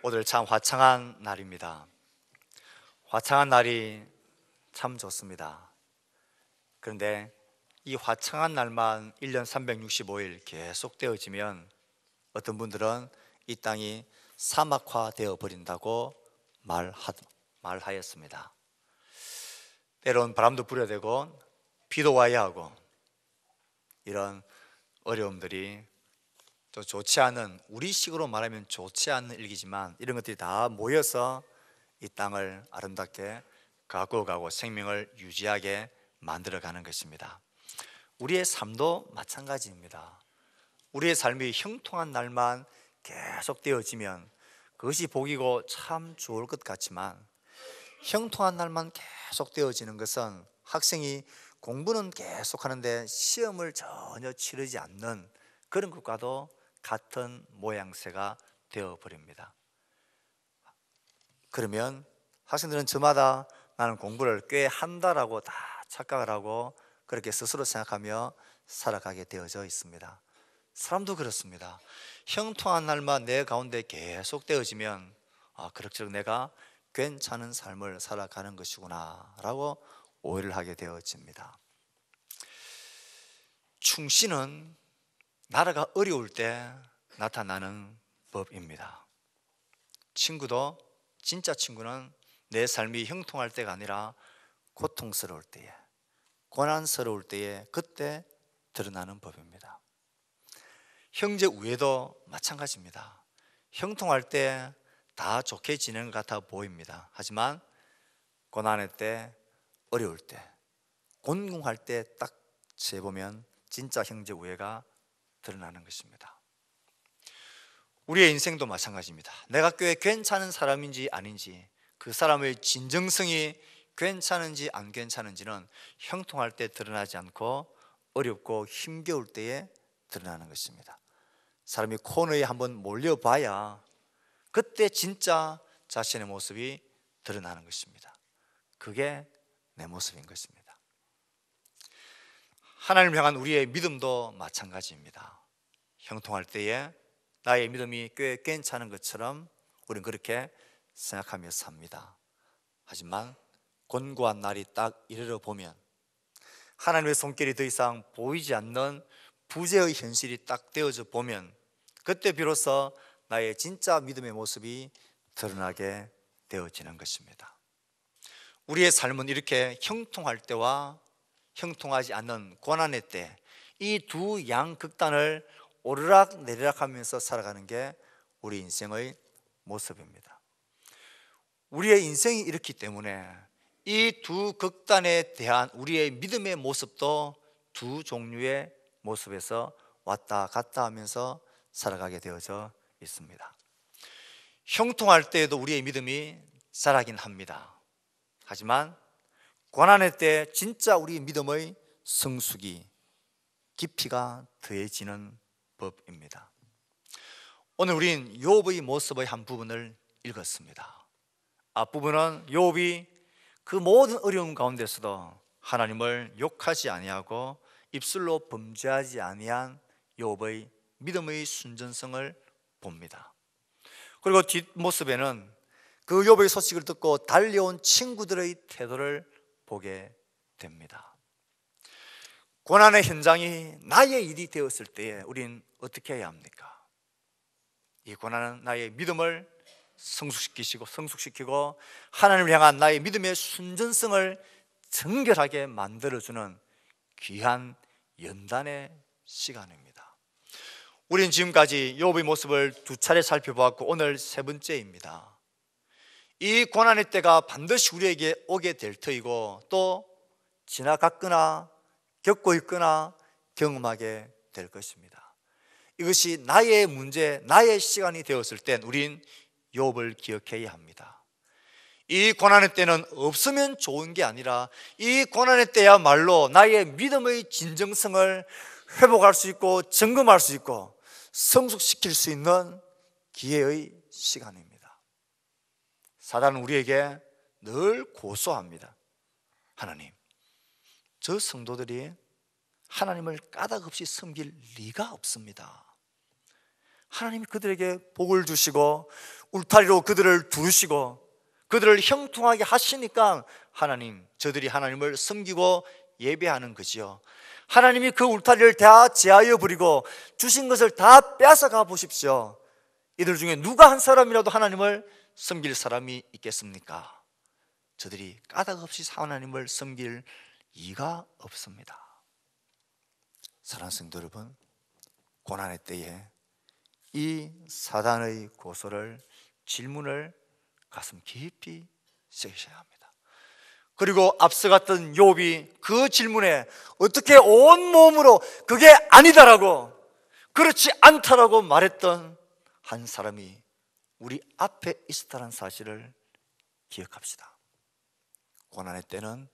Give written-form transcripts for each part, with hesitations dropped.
오늘 참 화창한 날입니다. 화창한 날이 참 좋습니다. 그런데 이 화창한 날만 1년 365일 계속 되어지면 어떤 분들은 이 땅이 사막화 되어 버린다고 말하였습니다. 때론 바람도 불어야 되고 비도 와야 하고 이런 어려움들이 또 좋지 않은, 우리식으로 말하면 좋지 않은 일이지만 이런 것들이 다 모여서 이 땅을 아름답게 가꾸어가고 생명을 유지하게 만들어가는 것입니다. 우리의 삶도 마찬가지입니다. 우리의 삶이 형통한 날만 계속 되어지면 그것이 복이고 참 좋을 것 같지만, 형통한 날만 계속 되어지는 것은 학생이 공부는 계속 하는데 시험을 전혀 치르지 않는 그런 것과도 같은 모양새가 되어버립니다. 그러면 학생들은 저마다 나는 공부를 꽤 한다라고 다 착각을 하고 그렇게 스스로 생각하며 살아가게 되어져 있습니다. 사람도 그렇습니다. 형통한 날만 내 가운데 계속 되어지면 그럭저럭 내가 괜찮은 삶을 살아가는 것이구나 라고 오해를 하게 되어집니다. 충신은 나라가 어려울 때 나타나는 법입니다. 친구도, 진짜 친구는 내 삶이 형통할 때가 아니라 고통스러울 때에, 고난스러울 때에 그때 드러나는 법입니다. 형제 우애도 마찬가지입니다. 형통할 때 다 좋게 지내는 것 같아 보입니다. 하지만 고난의 때, 어려울 때, 곤궁할 때 딱 재보면 진짜 형제 우애가 드러나는 것입니다. 우리의 인생도 마찬가지입니다. 내가 꽤 괜찮은 사람인지 아닌지, 그 사람의 진정성이 괜찮은지 안 괜찮은지는 형통할 때 드러나지 않고 어렵고 힘겨울 때에 드러나는 것입니다. 사람이 코너에 한번 몰려봐야 그때 진짜 자신의 모습이 드러나는 것입니다. 그게 내 모습인 것입니다. 하나님을 향한 우리의 믿음도 마찬가지입니다. 형통할 때에 나의 믿음이 꽤 괜찮은 것처럼 우리는 그렇게 생각하며 삽니다. 하지만 곤고한 날이 딱 이르러 보면, 하나님의 손길이 더 이상 보이지 않는 부재의 현실이 딱 되어져 보면, 그때 비로소 나의 진짜 믿음의 모습이 드러나게 되어지는 것입니다. 우리의 삶은 이렇게 형통할 때와 형통하지 않는 고난의 때, 이 두 양극단을 오르락 내리락 하면서 살아가는 게 우리 인생의 모습입니다. 우리의 인생이 이렇기 때문에 이 두 극단에 대한 우리의 믿음의 모습도 두 종류의 모습에서 왔다 갔다 하면서 살아가게 되어져 있습니다. 형통할 때에도 우리의 믿음이 자라긴 합니다. 하지만 고난의 때 진짜 우리 믿음의 성숙이, 깊이가 더해지는 법입니다. 오늘 우린 욥의 모습의 한 부분을 읽었습니다. 앞부분은 욥이 그 모든 어려움 가운데서도 하나님을 욕하지 아니하고 입술로 범죄하지 아니한 욥의 믿음의 순전성을 봅니다. 그리고 뒷모습에는 그 욥의 소식을 듣고 달려온 친구들의 태도를 보게 됩니다. 고난의 현장이 나의 일이 되었을 때에 우린 어떻게 해야 합니까? 이 고난은 나의 믿음을 성숙시키고 하나님을 향한 나의 믿음의 순전성을 정결하게 만들어주는 귀한 연단의 시간입니다. 우린 지금까지 욥의 모습을 두 차례 살펴보았고 오늘 세 번째입니다. 이 고난의 때가 반드시 우리에게 오게 될 터이고 또 지나갔거나 겪고 있거나 경험하게 될 것입니다. 이것이 나의 문제, 나의 시간이 되었을 땐 우린 욥을 기억해야 합니다. 이 고난의 때는 없으면 좋은 게 아니라 이 고난의 때야말로 나의 믿음의 진정성을 회복할 수 있고 점검할 수 있고 성숙시킬 수 있는 기회의 시간입니다. 사단은 우리에게 늘 고소합니다. 하나님, 저 성도들이 하나님을 까닭없이 섬길 리가 없습니다. 하나님이 그들에게 복을 주시고 울타리로 그들을 두르시고 그들을 형통하게 하시니까 하나님, 저들이 하나님을 섬기고 예배하는 거지요. 하나님이 그 울타리를 다 제하여 버리고 주신 것을 다 뺏어가 보십시오. 이들 중에 누가 한 사람이라도 하나님을 섬길 사람이 있겠습니까? 저들이 까닭 없이 하나님을 섬길 이가 없습니다. 사랑하는 성도 여러분, 고난의 때에 이 사단의 고소를, 질문을 가슴 깊이 새기셔야 합니다. 그리고 앞서갔던 욥이 그 질문에 어떻게 온몸으로 그게 아니다라고, 그렇지 않다라고 말했던 한 사람이 우리 앞에 있었다는 사실을 기억합시다. 고난의 때는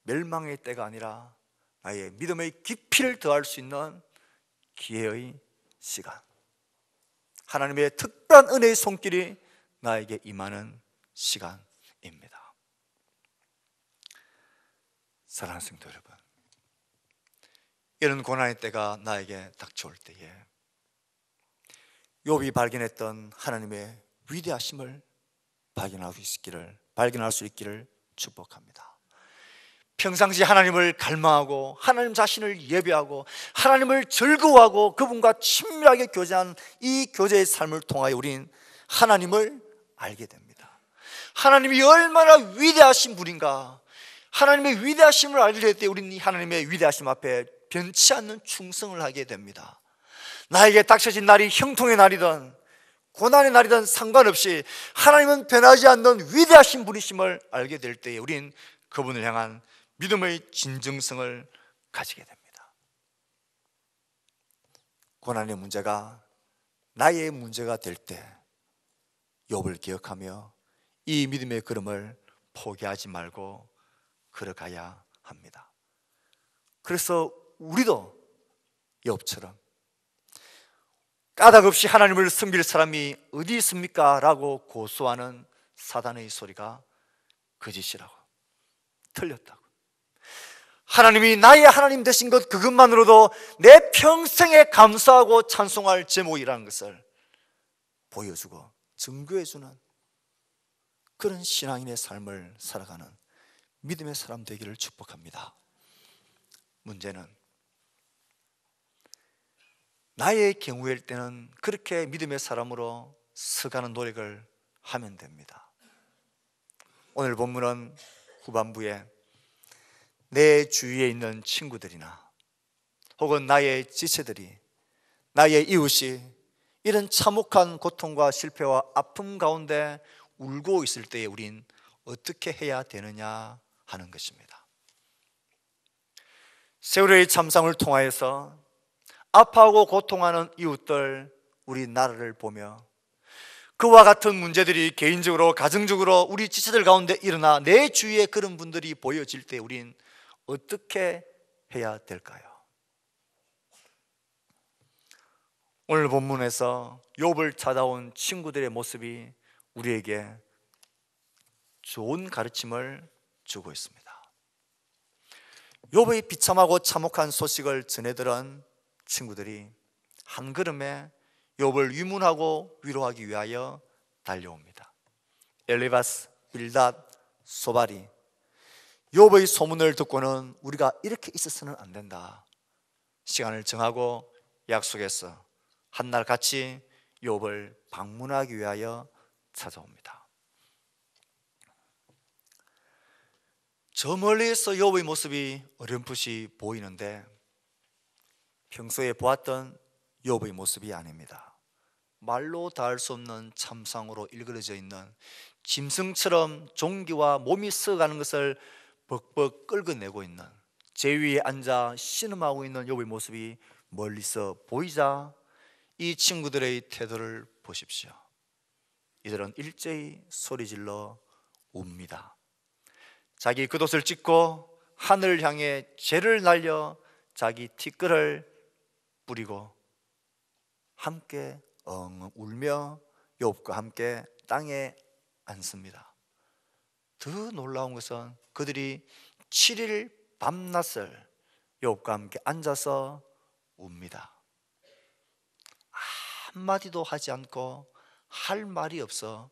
멸망의 때가 아니라 나의 믿음의 깊이를 더할 수 있는 기회의 시간, 하나님의 특별한 은혜의 손길이 나에게 임하는 시간입니다. 사랑하는 성도 여러분, 이런 고난의 때가 나에게 닥쳐올 때에 욥이 발견했던 하나님의 위대하심을 발견할 수 있기를 축복합니다. 평상시 하나님을 갈망하고 하나님 자신을 예배하고 하나님을 즐거워하고 그분과 친밀하게 교제한 이 교제의 삶을 통하여 우리는 하나님을 알게 됩니다. 하나님이 얼마나 위대하신 분인가, 하나님의 위대하심을 알게 될 때 우리는 하나님의 위대하심 앞에 변치 않는 충성을 하게 됩니다. 나에게 닥쳐진 날이 형통의 날이든 고난의 날이든 상관없이 하나님은 변하지 않는 위대하신 분이심을 알게 될 때에 우리는 그분을 향한 믿음의 진정성을 가지게 됩니다. 고난의 문제가 나의 문제가 될 때 욥을 기억하며 이 믿음의 걸음을 포기하지 말고 걸어가야 합니다. 그래서 우리도 욥처럼 까닭 없이 하나님을 섬길 사람이 어디 있습니까? 라고 고소하는 사단의 소리가 거짓이라고, 틀렸다고, 하나님이 나의 하나님 되신 것 그것만으로도 내 평생에 감사하고 찬송할 제목이라는 것을 보여주고 증거해주는 그런 신앙인의 삶을 살아가는 믿음의 사람 되기를 축복합니다. 문제는 나의 경우일 때는 그렇게 믿음의 사람으로 서가는 노력을 하면 됩니다. 오늘 본문은 후반부에 내 주위에 있는 친구들이나 혹은 나의 지체들이, 나의 이웃이 이런 참혹한 고통과 실패와 아픔 가운데 울고 있을 때에 우린 어떻게 해야 되느냐 하는 것입니다. 세월의 참상을 통하여서 아파하고 고통하는 이웃들, 우리 나라를 보며 그와 같은 문제들이 개인적으로, 가정적으로 우리 지체들 가운데 일어나 내 주위에 그런 분들이 보여질 때 우린 어떻게 해야 될까요? 오늘 본문에서 욥을 찾아온 친구들의 모습이 우리에게 좋은 가르침을 주고 있습니다. 욥의 비참하고 참혹한 소식을 전해들은 친구들이 한 걸음에 욥을 위문하고 위로하기 위하여 달려옵니다. 엘리바스, 빌닷, 소발이 욥의 소문을 듣고는 우리가 이렇게 있어서는 안 된다. 시간을 정하고 약속해서 한날 같이 욥을 방문하기 위하여 찾아옵니다. 저 멀리에서 욥의 모습이 어렴풋이 보이는데 평소에 보았던 욥의 모습이 아닙니다. 말로 닿을 수 없는 참상으로 일그러져 있는 짐승처럼 종기와 몸이 썩어가는 것을 벅벅 끌어내고 있는, 제 위에 앉아 신음하고 있는 욥의 모습이 멀리서 보이자 이 친구들의 태도를 보십시오. 이들은 일제히 소리질러 웁니다. 자기 겉옷을 찢고 하늘을 향해 재를 날려 자기 티끌을 뿌리고 함께 울며 욥과 함께 땅에 앉습니다. 더 놀라운 것은 그들이 7일 밤낮을 욥과 함께 앉아서 웁니다. 한마디도 하지 않고 할 말이 없어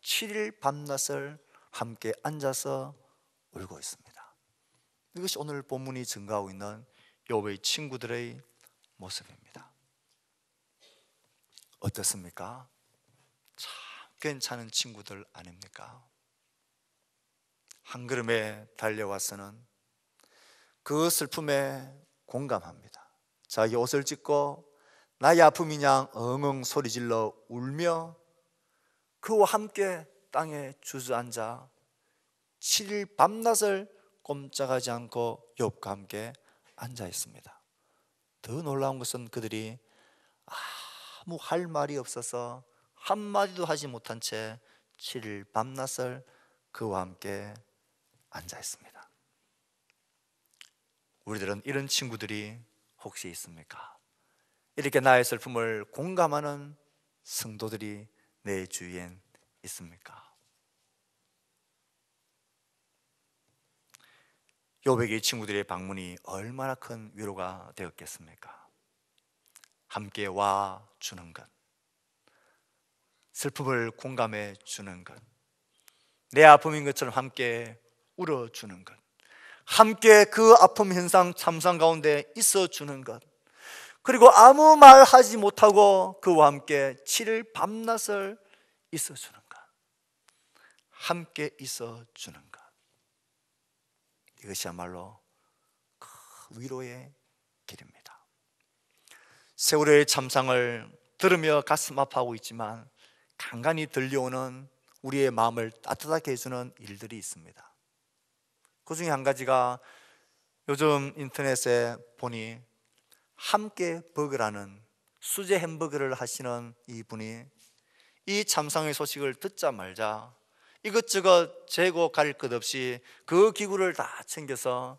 7일 밤낮을 함께 앉아서 울고 있습니다. 이것이 오늘 본문이 증가하고 있는 욥의 친구들의 모습입니다. 어떻습니까? 참 괜찮은 친구들 아닙니까? 한 걸음에 달려와서는 그 슬픔에 공감합니다. 자기 옷을 찢고 나의 아픔이냐 엉엉 소리질러 울며 그와 함께 땅에 주저앉아 7일 밤낮을 꼼짝하지 않고 욥과 함께 앉아 있습니다. 더 놀라운 것은 그들이 아무 할 말이 없어서 한마디도 하지 못한 채 7일 밤낮을 그와 함께 앉아 있습니다. 우리들은 이런 친구들이 혹시 있습니까? 이렇게 나의 슬픔을 공감하는 성도들이 내 주위엔 있습니까? 욥에게 친구들의 방문이 얼마나 큰 위로가 되었겠습니까? 함께 와 주는 것, 슬픔을 공감해 주는 것, 내 아픔인 것처럼 함께 울어주는 것, 함께 그 아픔 현상 참상 가운데 있어주는 것, 그리고 아무 말 하지 못하고 그와 함께 7일 밤낮을 있어주는 것, 함께 있어주는 것, 이것이야말로 그 위로의 길입니다. 세월의 참상을 들으며 가슴 아파하고 있지만 간간히 들려오는 우리의 마음을 따뜻하게 해주는 일들이 있습니다. 그 중에 한 가지가 요즘 인터넷에 보니 함께 버거라는 수제 햄버거를 하시는 이분이 이 참상의 소식을 듣자마자 이것저것 재고 갈 것 없이 그 기구를 다 챙겨서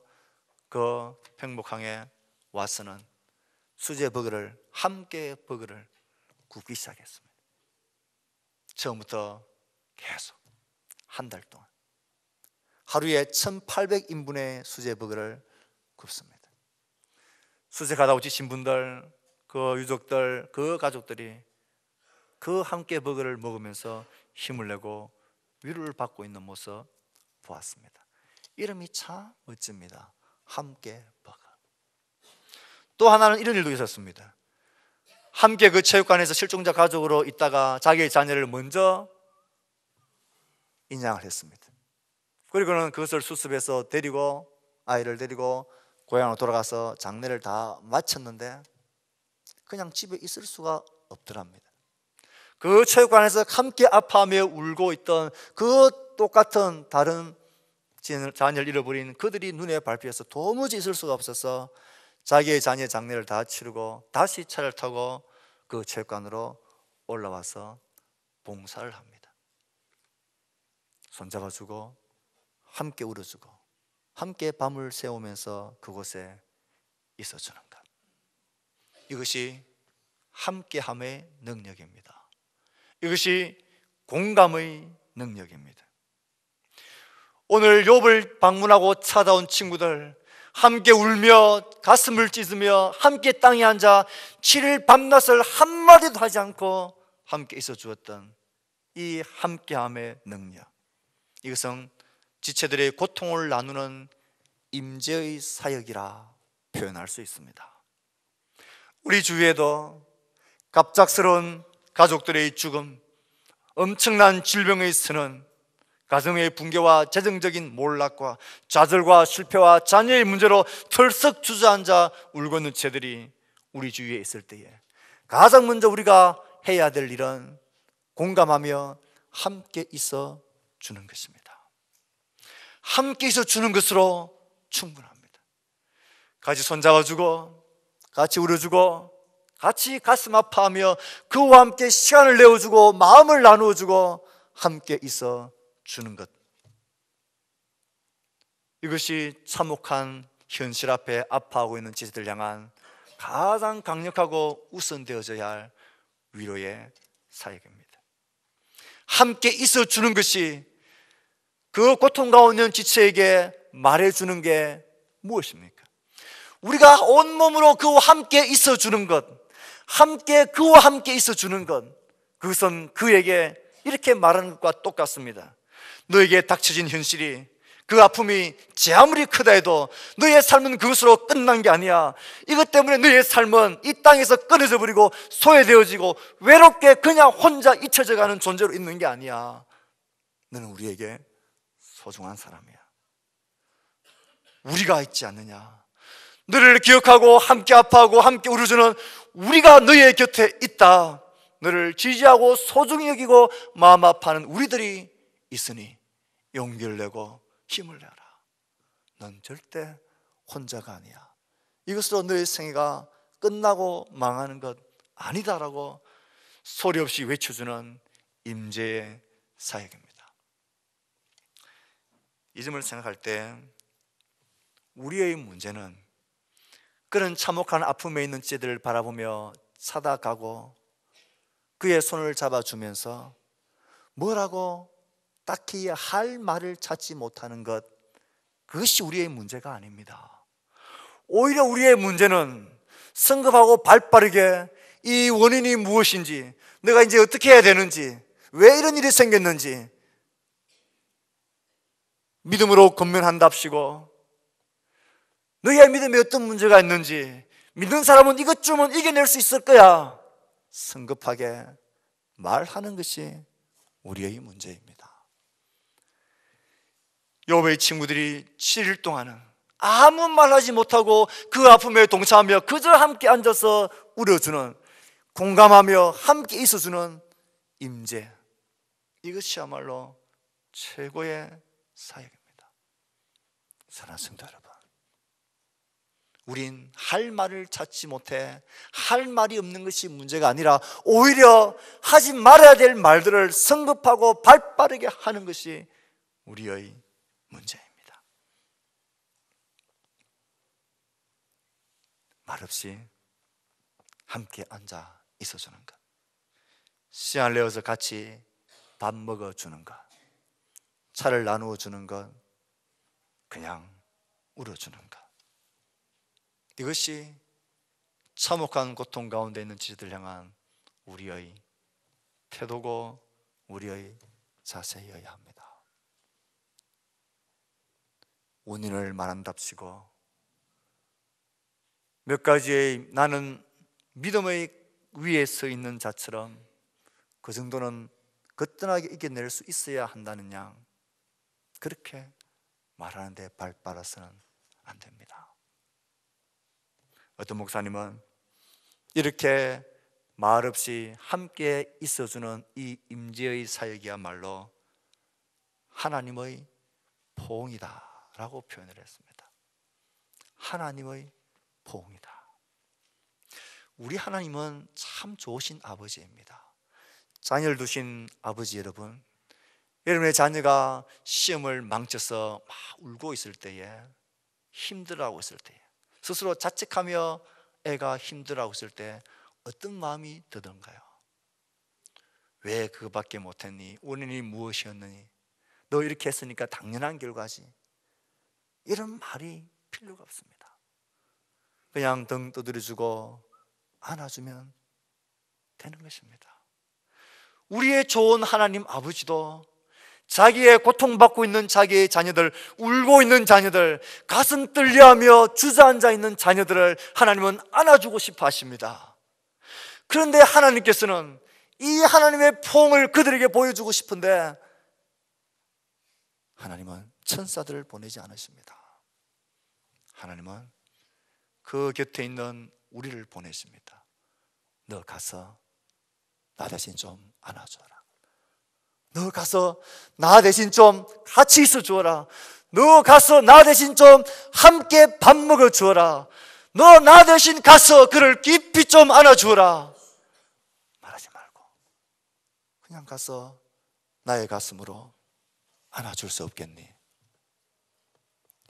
그 팽목항에 와서는 수제 버거를, 함께 버거를 굽기 시작했습니다. 처음부터 계속 한 달 동안 하루에 1800인분의 수제 버거를 굽습니다. 수제 가다 오신 분들, 그 유족들, 그 가족들이 그 함께 버거를 먹으면서 힘을 내고 위로를 받고 있는 모습 보았습니다. 이름이 참 멋집니다. 함께 버거. 또 하나는 이런 일도 있었습니다. 함께 그 체육관에서 실종자 가족으로 있다가 자기의 자녀를 먼저 인양을 했습니다. 그리고는 그것을 수습해서 아이를 데리고 고향으로 돌아가서 장례를 다 마쳤는데 그냥 집에 있을 수가 없더랍니다. 그 체육관에서 함께 아파하며 울고 있던 그 똑같은 다른 자녀를 잃어버린 그들이 눈에 밟혀서 도무지 있을 수가 없어서 자기의 자녀 장례를 다 치르고 다시 차를 타고 그 체육관으로 올라와서 봉사를 합니다. 손잡아주고 함께 울어주고 함께 밤을 새우면서 그곳에 있어주는 것, 이것이 함께함의 능력입니다. 이것이 공감의 능력입니다. 오늘 욥을 방문하고 찾아온 친구들, 함께 울며 가슴을 찢으며 함께 땅에 앉아 7일 밤낮을 한마디도 하지 않고 함께 있어 주었던 이 함께함의 능력, 이것은 지체들의 고통을 나누는 임재의 사역이라 표현할 수 있습니다. 우리 주위에도 갑작스러운 가족들의 죽음, 엄청난 질병의 선언, 가정의 붕괴와 재정적인 몰락과 좌절과 실패와 자녀의 문제로 털썩 주저앉아 울고 있는 채들이 우리 주위에 있을 때에 가장 먼저 우리가 해야 될 일은 공감하며 함께 있어 주는 것입니다. 함께 있어 주는 것으로 충분합니다. 같이 손잡아주고 같이 울어주고 같이 가슴 아파하며 그와 함께 시간을 내어주고 마음을 나누어주고 함께 있어 주는 것, 이것이 참혹한 현실 앞에 아파하고 있는 지체들 향한 가장 강력하고 우선되어져야 할 위로의 사역입니다. 함께 있어 주는 것이 그 고통 가운데 있는 지체에게 말해주는 게 무엇입니까? 우리가 온몸으로 그와 함께 있어 주는 것, 함께 그와 함께 있어 주는 것, 그것은 그에게 이렇게 말하는 것과 똑같습니다. 너에게 닥쳐진 현실이, 그 아픔이 제 아무리 크다 해도 너의 삶은 그것으로 끝난 게 아니야. 이것 때문에 너의 삶은 이 땅에서 끊어져 버리고 소외되어지고 외롭게 그냥 혼자 잊혀져 가는 존재로 있는 게 아니야. 너는 우리에게 소중한 사람이야. 우리가 있지 않느냐. 너를 기억하고 함께 아파하고 함께 울어주는 우리가 너의 곁에 있다. 너를 지지하고 소중히 여기고 마음 아파하는 우리들이 있으니 용기를 내고 힘을 내라. 넌 절대 혼자가 아니야. 이것으로 너의 생애가 끝나고 망하는 것 아니다라고 소리 없이 외쳐주는 임재의 사역입니다. 이 점을 생각할 때 우리의 문제는 그런 참혹한 아픔에 있는 쟤들을 바라보며 찾아가고 그의 손을 잡아주면서 뭐라고 딱히 할 말을 찾지 못하는 것, 그것이 우리의 문제가 아닙니다. 오히려 우리의 문제는 성급하고 발빠르게 이 원인이 무엇인지, 내가 이제 어떻게 해야 되는지, 왜 이런 일이 생겼는지 믿음으로 권면한답시고, 너의 믿음에 어떤 문제가 있는지, 믿는 사람은 이것쯤은 이겨낼 수 있을 거야, 성급하게 말하는 것이 우리의 문제입니다. 욥의 친구들이 7일 동안은 아무 말하지 못하고 그 아픔에 동참하며 그저 함께 앉아서 울어주는, 공감하며 함께 있어주는 임재, 이것이야말로 최고의 사역입니다. 사랑하는 성도 여러분, 우린 할 말을 찾지 못해 할 말이 없는 것이 문제가 아니라 오히려 하지 말아야 될 말들을 성급하고 발빠르게 하는 것이 우리의 문제입니다. 말없이 함께 앉아 있어주는 것, 시간을 내어서 같이 밥 먹어주는 것, 차를 나누어 주는 것, 그냥 울어주는 것, 이것이 참혹한 고통 가운데 있는 지체들을 향한 우리의 태도고 우리의 자세여야 합니다. 원인을 말한답시고 몇 가지의 나는 믿음의 위에 서 있는 자처럼 그 정도는 거뜬하게 이겨낼 수 있어야 한다는 양, 그렇게 말하는데 발빠라서는 안 됩니다. 어떤 목사님은 이렇게 말없이 함께 있어주는 이 임재의 사역이야말로 하나님의 포옹이다 라고 표현을 했습니다. 하나님의 포옹이다. 우리 하나님은 참 좋으신 아버지입니다. 자녀를 두신 아버지 여러분, 여러분의 자녀가 시험을 망쳐서 막 울고 있을 때에, 힘들어하고 있을 때에, 스스로 자책하며 애가 힘들어하고 있을 때 어떤 마음이 드던가요? 왜 그거밖에 못했니? 원인이 무엇이었느니? 너 이렇게 했으니까 당연한 결과지. 이런 말이 필요가 없습니다. 그냥 등 두드려주고 안아주면 되는 것입니다. 우리의 좋은 하나님 아버지도 자기의 고통받고 있는 자기의 자녀들, 울고 있는 자녀들, 가슴 떨려하며 주저앉아 있는 자녀들을 하나님은 안아주고 싶어 하십니다. 그런데 하나님께서는 이 하나님의 포옹을 그들에게 보여주고 싶은데 하나님은 천사들을 보내지 않으십니다. 하나님은 그 곁에 있는 우리를 보내십니다. 너 가서 나 대신 좀 안아줘라. 너 가서 나 대신 좀 같이 있어 주어라. 너 가서 나 대신 좀 함께 밥 먹어 주어라. 너 나 대신 가서 그를 깊이 좀 안아 주어라. 말하지 말고 그냥 가서 나의 가슴으로 안아줄 수 없겠니?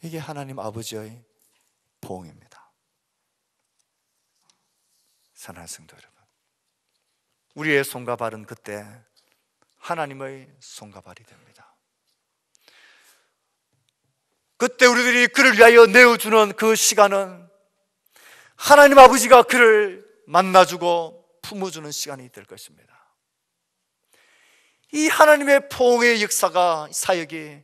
이게 하나님 아버지의 포옹입니다. 사랑하는 성도 여러분, 우리의 손과 발은 그때 하나님의 손과 발이 됩니다. 그때 우리들이 그를 위하여 내어주는 그 시간은 하나님 아버지가 그를 만나주고 품어주는 시간이 될 것입니다. 이 하나님의 포옹의 역사가, 사역이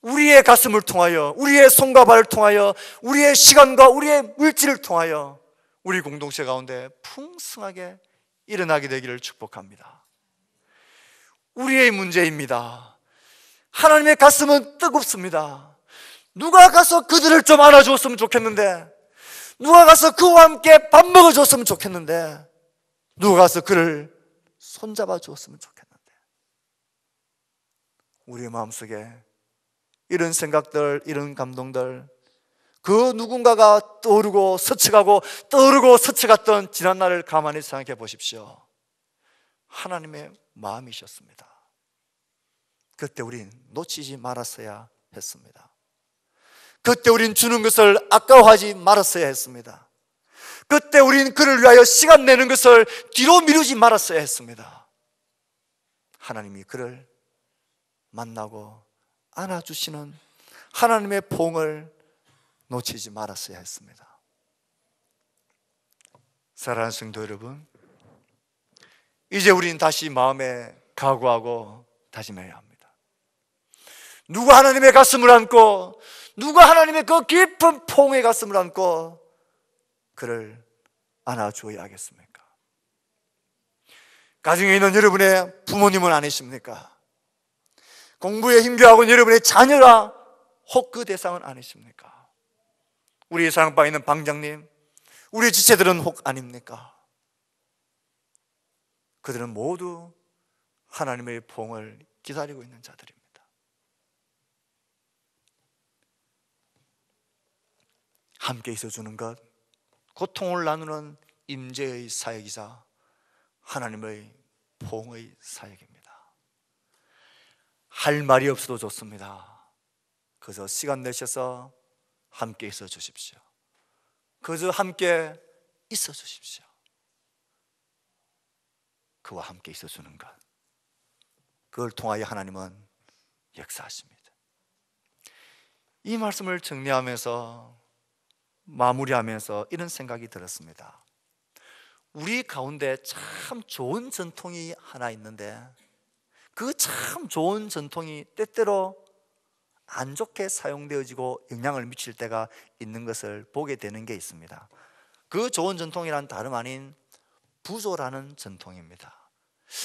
우리의 가슴을 통하여, 우리의 손과 발을 통하여, 우리의 시간과 우리의 물질을 통하여 우리 공동체 가운데 풍성하게 일어나게 되기를 축복합니다. 우리의 문제입니다. 하나님의 가슴은 뜨겁습니다. 누가 가서 그들을 좀 안아주었으면 좋겠는데, 누가 가서 그와 함께 밥 먹어줬으면 좋겠는데, 누가 가서 그를 손잡아 주었으면 좋겠는데, 우리의 마음속에 이런 생각들, 이런 감동들, 그 누군가가 떠오르고 스쳐가고 떠오르고 스쳐갔던 지난날을 가만히 생각해 보십시오. 하나님의 마음이셨습니다. 그때 우린 놓치지 말았어야 했습니다. 그때 우린 주는 것을 아까워하지 말았어야 했습니다. 그때 우린 그를 위하여 시간 내는 것을 뒤로 미루지 말았어야 했습니다. 하나님이 그를 만나고 안아주시는 하나님의 포옹을 놓치지 말았어야 했습니다. 사랑하는 성도 여러분, 이제 우린 다시 마음에 각오하고 다짐해야 합니다. 누가 하나님의 가슴을 안고, 누가 하나님의 그 깊은 포옹의 가슴을 안고 그를 안아주어야 하겠습니까? 가정에 있는 여러분의 부모님은 아니십니까? 공부에 힘겨워하고 있는 여러분의 자녀가 혹 그 대상은 아니십니까? 우리 사랑방에 있는 방장님, 우리 지체들은 혹 아닙니까? 그들은 모두 하나님의 포옹을 기다리고 있는 자들입니다. 함께 있어주는 것, 고통을 나누는 임재의 사역이자 하나님의 포옹의 사역입니다. 할 말이 없어도 좋습니다. 그저 시간 내셔서 함께 있어 주십시오. 그저 함께 있어 주십시오. 그와 함께 있어 주는 것, 그걸 통하여 하나님은 역사하십니다. 이 말씀을 정리하면서, 마무리하면서 이런 생각이 들었습니다. 우리 가운데 참 좋은 전통이 하나 있는데, 그 참 좋은 전통이 때때로 안 좋게 사용되어지고 영향을 미칠 때가 있는 것을 보게 되는 게 있습니다. 그 좋은 전통이란 다름 아닌 부조라는 전통입니다.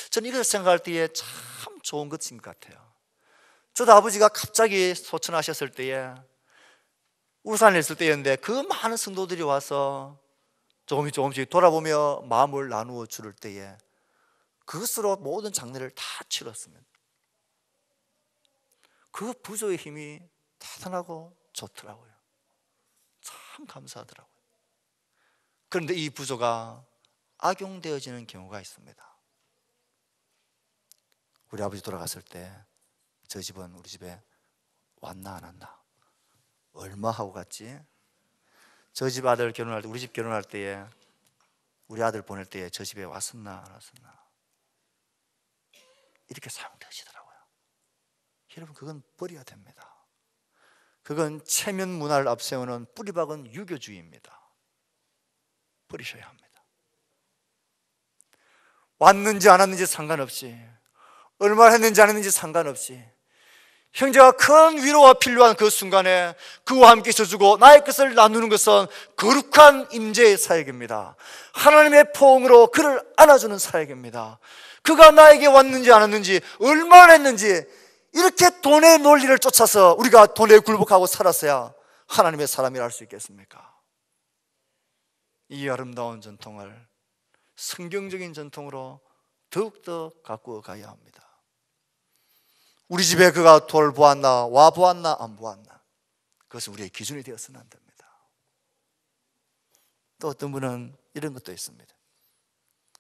저는 이걸 생각할 때에 참 좋은 것인 것 같아요. 저도 아버지가 갑자기 소천하셨을 때에 울산에 있을 때였는데, 그 많은 성도들이 와서 조금씩 돌아보며 마음을 나누어 줄 때에 그것으로 모든 장례를 다 치렀습니다. 그 부조의 힘이 대단하고 좋더라고요. 참 감사하더라고요. 그런데 이 부조가 악용되어지는 경우가 있습니다. 우리 아버지 돌아갔을 때 저 집은 우리 집에 왔나 안 왔나, 얼마 하고 갔지? 저 집 아들 결혼할 때, 우리 집 결혼할 때에 우리 아들 보낼 때에 저 집에 왔었나 안 왔었나, 이렇게 사용되시더라고요. 여러분, 그건 버려야 됩니다. 그건 체면 문화를 앞세우는 뿌리박은 유교주의입니다. 버리셔야 합니다. 왔는지 안 왔는지 상관없이, 얼마나 했는지 안 했는지 상관없이, 형제가 큰 위로가 필요한 그 순간에 그와 함께 있어주고 나의 것을 나누는 것은 거룩한 임재의 사역입니다. 하나님의 포옹으로 그를 안아주는 사역입니다. 그가 나에게 왔는지 안 왔는지, 얼마나 했는지, 이렇게 돈의 논리를 쫓아서 우리가 돈에 굴복하고 살았어야 하나님의 사람이라 할 수 있겠습니까? 이 아름다운 전통을 성경적인 전통으로 더욱더 가꾸어 가야 합니다. 우리 집에 그가 돌 보았나, 와 보았나, 안 보았나, 그것은 우리의 기준이 되어서는 안 됩니다. 또 어떤 분은 이런 것도 있습니다.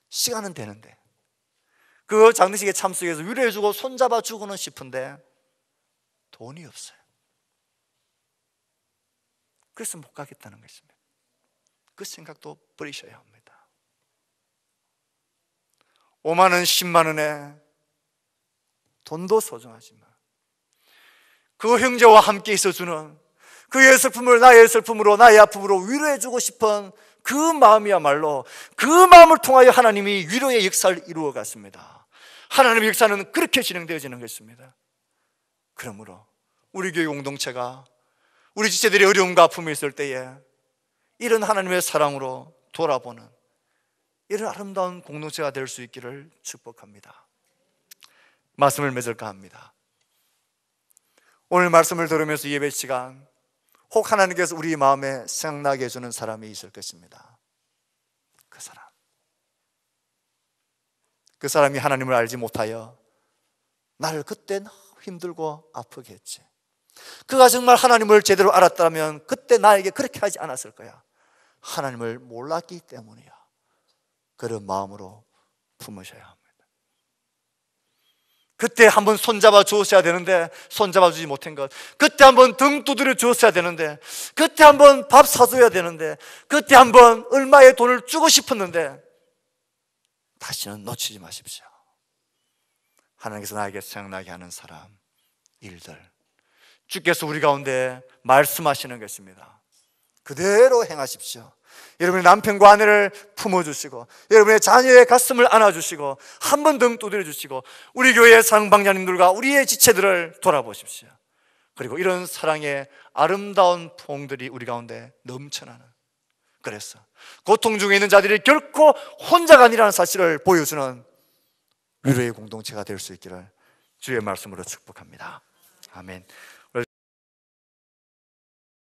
시간은 되는데, 그 장례식에 참석해서 위로해주고 손잡아주고는 싶은데 돈이 없어요. 그래서 못 가겠다는 것입니다. 그 생각도 버리셔야 합니다. 5만 원, 10만 원에 돈도 소중하지만 그 형제와 함께 있어주는 그의 슬픔을 나의 슬픔으로, 나의 아픔으로 위로해주고 싶은 그 마음이야말로, 그 마음을 통하여 하나님이 위로의 역사를 이루어 갔습니다. 하나님의 역사는 그렇게 진행되어지는 것입니다. 그러므로 우리 교회 공동체가 우리 지체들이 어려움과 아픔이 있을 때에 이런 하나님의 사랑으로 돌아보는 이런 아름다운 공동체가 될 수 있기를 축복합니다. 말씀을 맺을까 합니다. 오늘 말씀을 들으면서 예배 시간 혹 하나님께서 우리 마음에 생각나게 해주는 사람이 있을 것입니다. 그 사람이 하나님을 알지 못하여 나를 그때 너무 힘들고 아프게 했지. 그가 정말 하나님을 제대로 알았다면 그때 나에게 그렇게 하지 않았을 거야. 하나님을 몰랐기 때문이야. 그런 마음으로 품으셔야 합니다. 그때 한번 손잡아 주었어야 되는데 손잡아 주지 못한 것, 그때 한번 등 두드려 주었어야 되는데, 그때 한번 밥 사줘야 되는데, 그때 한번 얼마의 돈을 주고 싶었는데 다시는 놓치지 마십시오. 하나님께서 나에게 생각나게 하는 사람, 일들, 주께서 우리 가운데 말씀하시는 것입니다. 그대로 행하십시오. 여러분의 남편과 아내를 품어주시고, 여러분의 자녀의 가슴을 안아주시고, 한 번 등 두드려주시고, 우리 교회의 사랑방자님들과 우리의 지체들을 돌아보십시오. 그리고 이런 사랑의 아름다운 포옹들이 우리 가운데 넘쳐나는, 그래서 고통 중에 있는 자들이 결코 혼자가 아니라는 사실을 보여주는 위로의 공동체가 될 수 있기를 주의 말씀으로 축복합니다. 아멘.